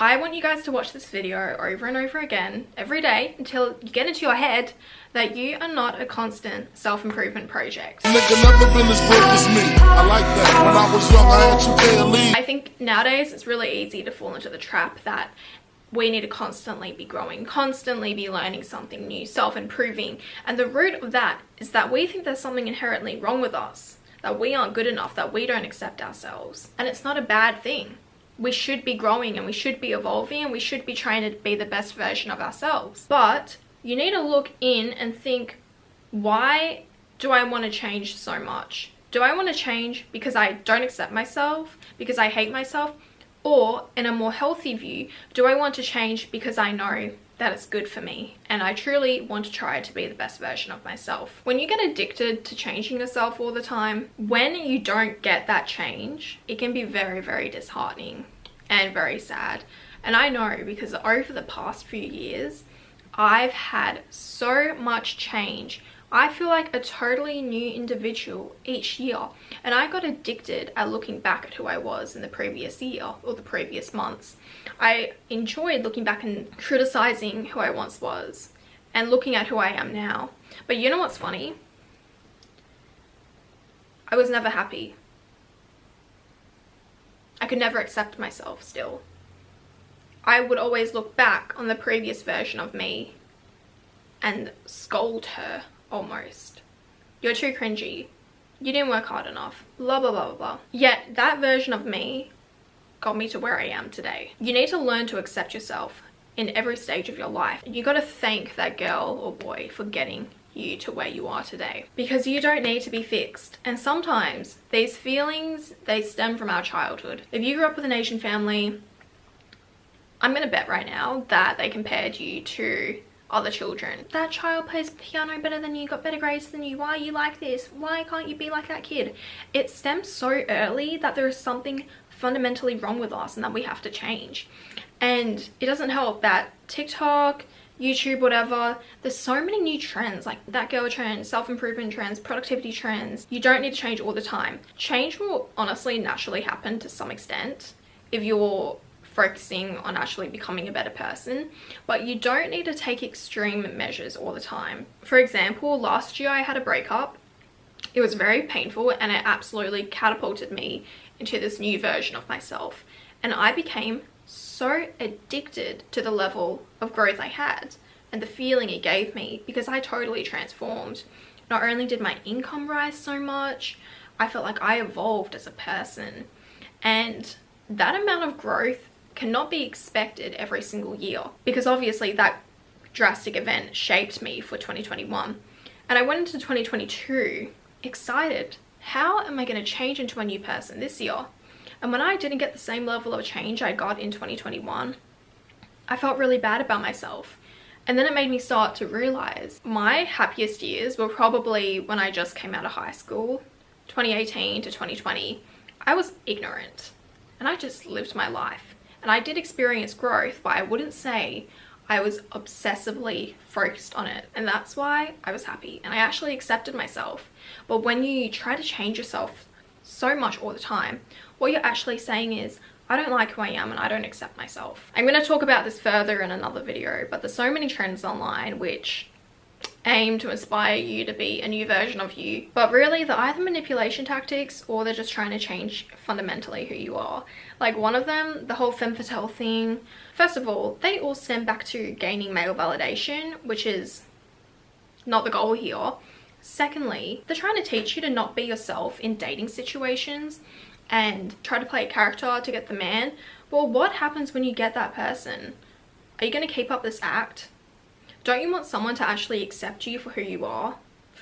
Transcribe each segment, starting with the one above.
I want you guys to watch this video over and over again every day until you get into your head that you are not a constant self-improvement project. Nigga never been as broke as me. I like that. When I was young, I had 2K a lead. I think nowadays it's really easy to fall into the trap that we need to constantly be growing, constantly be learning something new, self-improving. And the root of that is that we think there's something inherently wrong with us, that we aren't good enough, that we don't accept ourselves. And it's not a bad thing. We should be growing and we should be evolving and we should be trying to be the best version of ourselves. But you need to look in and think, why do I want to change so much? Do I want to change because I don't accept myself, because I hate myself? Or in a more healthy view, do I want to change because I know that it's good for me and I truly want to try to be the best version of myself? When you get addicted to changing yourself all the time, when you don't get that change, it can be very, very disheartening and very sad. And I know because over the past few years, I've had so much change. I feel like a totally new individual each year, and I got addicted at looking back at who I was in the previous year or the previous months. I enjoyed looking back and criticizing who I once was and looking at who I am now. But you know what's funny? I was never happy. I could never accept myself still. I would always look back on the previous version of me and scold her. Almost. You're too cringy. You didn't work hard enough. Blah, blah, blah, blah, blah. Yet that version of me got me to where I am today. You need to learn to accept yourself in every stage of your life. You got to thank that girl or boy for getting you to where you are today, because you don't need to be fixed. And sometimes these feelings, they stem from our childhood. If you grew up with an Asian family, I'm gonna bet right now that they compared you to other children. That child plays piano better than you, got better grades than you, why are you like this, why can't you be like that kid? It stems so early that there is something fundamentally wrong with us and that we have to change. And it doesn't help that TikTok, YouTube, whatever, there's so many new trends, like that girl trend, self-improvement trends, productivity trends. You don't need to change all the time. Change will honestly naturally happen to some extent if you're focusing on actually becoming a better person, but you don't need to take extreme measures all the time. For example, last year I had a breakup. It was very painful and it absolutely catapulted me into this new version of myself, and I became so addicted to the level of growth I had and the feeling it gave me, because I totally transformed. Not only did my income rise so much, I felt like I evolved as a person, and that amount of growth cannot be expected every single year, because obviously that drastic event shaped me for 2021. And I went into 2022 excited. How am I going to change into a new person this year? And when I didn't get the same level of change I got in 2021, I felt really bad about myself. And then it made me start to realize my happiest years were probably when I just came out of high school, 2018 to 2020. I was ignorant and I just lived my life. And I did experience growth, but I wouldn't say I was obsessively focused on it. And that's why I was happy and I actually accepted myself. But when you try to change yourself so much all the time, what you're actually saying is, I don't like who I am and I don't accept myself. I'm going to talk about this further in another video, but there's so many trends online which aim to inspire you to be a new version of you, but really they're either manipulation tactics or they're just trying to change fundamentally who you are. Like one of them, the whole femme fatale thing, first of all, they all stem back to gaining male validation, which is not the goal here. Secondly, they're trying to teach you to not be yourself in dating situations and try to play a character to get the man. Well, what happens when you get that person? Are you going to keep up this act? Don't you want someone to actually accept you for who you are?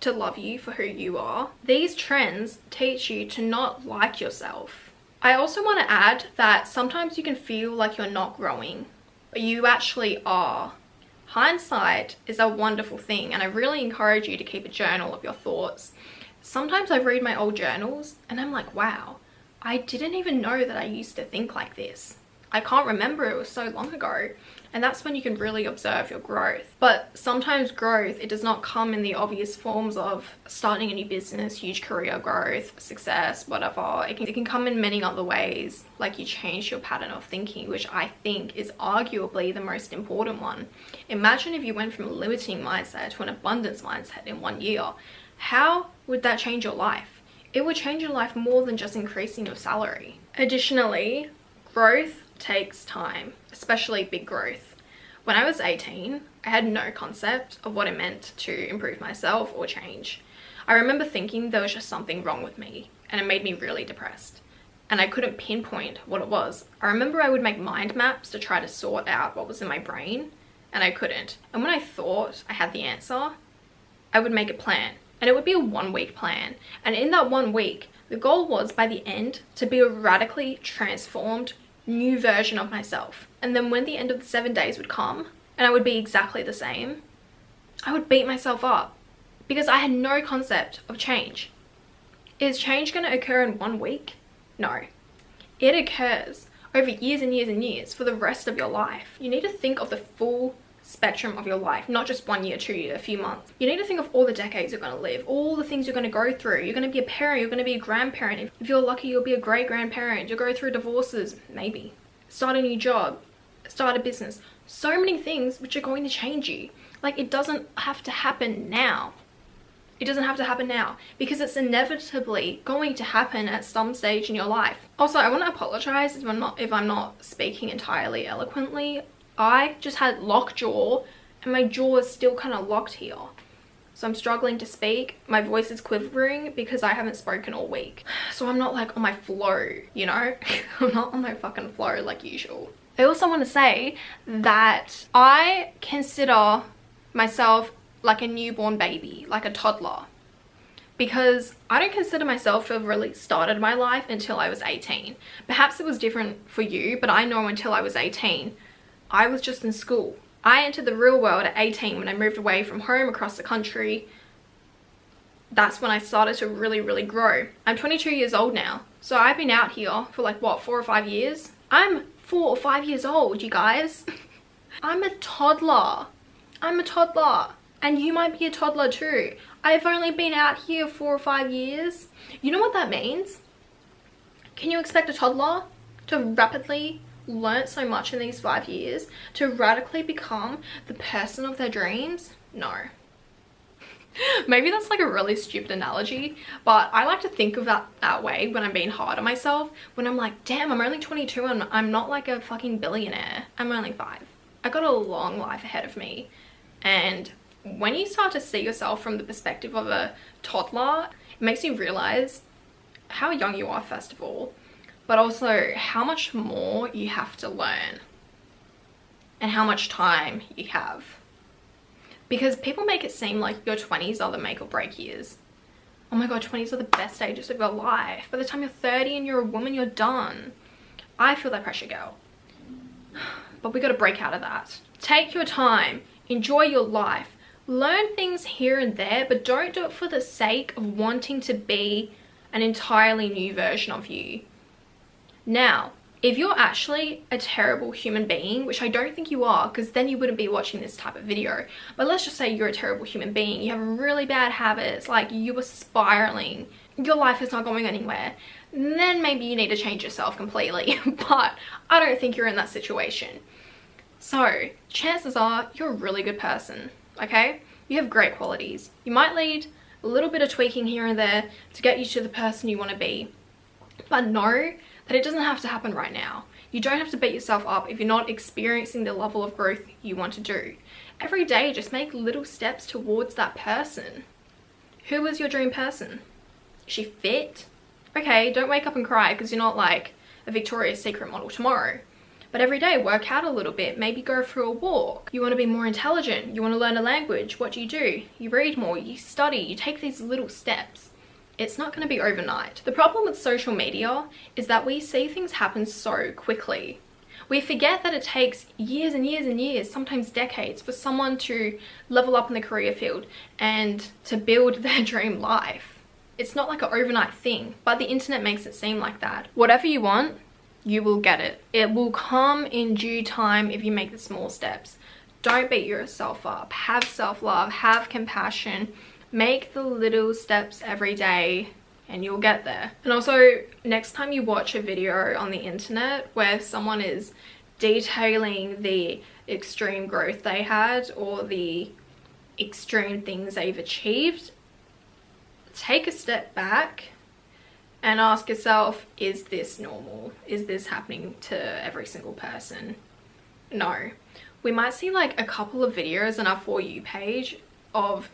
To love you for who you are? These trends teach you to not like yourself. I also want to add that sometimes you can feel like you're not growing, but you actually are. Hindsight is a wonderful thing, and I really encourage you to keep a journal of your thoughts. Sometimes I read my old journals and I'm like, wow, I didn't even know that I used to think like this. I can't remember, it was so long ago. And that's when you can really observe your growth. But sometimes growth, it does not come in the obvious forms of starting a new business, huge career growth, success, whatever. It can come in many other ways, like you change your pattern of thinking, which I think is arguably the most important one. Imagine if you went from a limiting mindset to an abundance mindset in 1 year. How would that change your life? It would change your life more than just increasing your salary. Additionally, growth takes time, especially big growth. When I was 18, I had no concept of what it meant to improve myself or change. I remember thinking there was just something wrong with me, and it made me really depressed. And I couldn't pinpoint what it was. I remember I would make mind maps to try to sort out what was in my brain, and I couldn't. And when I thought I had the answer, I would make a plan. And it would be a 1-week plan. And in that 1 week, the goal was by the end to be a radically transformed new version of myself. And then when the end of the 7 days would come and I would be exactly the same, I would beat myself up because I had no concept of change. Is change going to occur in 1 week? No. It occurs over years and years and years for the rest of your life. You need to think of the full spectrum of your life, not just 1 year, 2 years, a few months. You need to think of all the decades you're going to live, all the things you're going to go through. You're going to be a parent, you're going to be a grandparent. If you're lucky, you'll be a great grandparent. You'll go through divorces, maybe. Start a new job, start a business. So many things which are going to change you. Like, it doesn't have to happen now. It doesn't have to happen now because it's inevitably going to happen at some stage in your life. Also, I want to apologize if I'm not speaking entirely eloquently. I just had lockjaw and my jaw is still kind of locked here. So I'm struggling to speak. My voice is quivering because I haven't spoken all week. So I'm not like on my flow, you know? I'm not on my fucking flow like usual. I also want to say that I consider myself like a newborn baby, like a toddler. Because I don't consider myself to have really started my life until I was 18. Perhaps it was different for you, but I know until I was 18, I was just in school. I entered the real world at 18 when I moved away from home across the country. That's when I started to really, really grow. I'm 22 years old now. So I've been out here for like, what, 4 or 5 years? I'm 4 or 5 years old, you guys. I'm a toddler. I'm a toddler. And you might be a toddler too. I've only been out here 4 or 5 years. You know what that means? Can you expect a toddler to rapidly learn so much in these 5 years, to radically become the person of their dreams? No. Maybe that's like a really stupid analogy, but I like to think of that way when I'm being hard on myself, when I'm like, damn, I'm only 22 and I'm not like a fucking billionaire. I'm only 5. I got a long life ahead of me. And when you start to see yourself from the perspective of a toddler, it makes you realize how young you are, first of all, but also how much more you have to learn and how much time you have. Because people make it seem like your 20s are the make or break years. Oh my god, 20s are the best ages of your life. By the time you're 30 and you're a woman, you're done. I feel that pressure, girl. But we gotta break out of that. Take your time, enjoy your life, learn things here and there, but don't do it for the sake of wanting to be an entirely new version of you. Now, if you're actually a terrible human being, which I don't think you are, because then you wouldn't be watching this type of video, but let's just say you're a terrible human being, you have really bad habits, like you are spiraling, your life is not going anywhere, then maybe you need to change yourself completely. But I don't think you're in that situation. So chances are you're a really good person, okay? You have great qualities. You might need a little bit of tweaking here and there to get you to the person you want to be, but know that it doesn't have to happen right now. You don't have to beat yourself up if you're not experiencing the level of growth you want to do. Every day, just make little steps towards that person. Who is your dream person? Is she fit? Okay, don't wake up and cry because you're not like a Victoria's Secret model tomorrow. But every day, work out a little bit, maybe go for a walk. You want to be more intelligent, you want to learn a language, what do? You read more, you study, you take these little steps. It's not going to be overnight. The problem with social media is that we see things happen so quickly. We forget that it takes years and years and years, sometimes decades, for someone to level up in the career field and to build their dream life. It's not like an overnight thing, but the internet makes it seem like that. Whatever you want, You will get it. It will come in due time if you make the small steps. Don't beat yourself up. Have self-love, have compassion. Make the little steps every day and you'll get there. And also, next time you watch a video on the internet where someone is detailing the extreme growth they had or the extreme things they've achieved, take a step back and ask yourself, is this normal? Is this happening to every single person? No. We might see like a couple of videos on our For You page of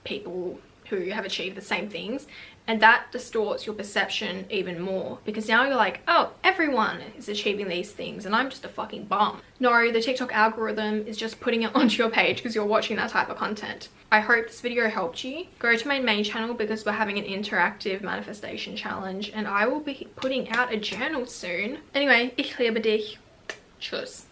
people who have achieved the same things, and that distorts your perception even more, because now you're like, oh, everyone is achieving these things and I'm just a fucking bum. No, the TikTok algorithm is just putting it onto your page because you're watching that type of content. I hope this video helped you. Go to my main channel because we're having an interactive manifestation challenge and I will be putting out a journal soon. Anyway, ich liebe dich. Tschüss.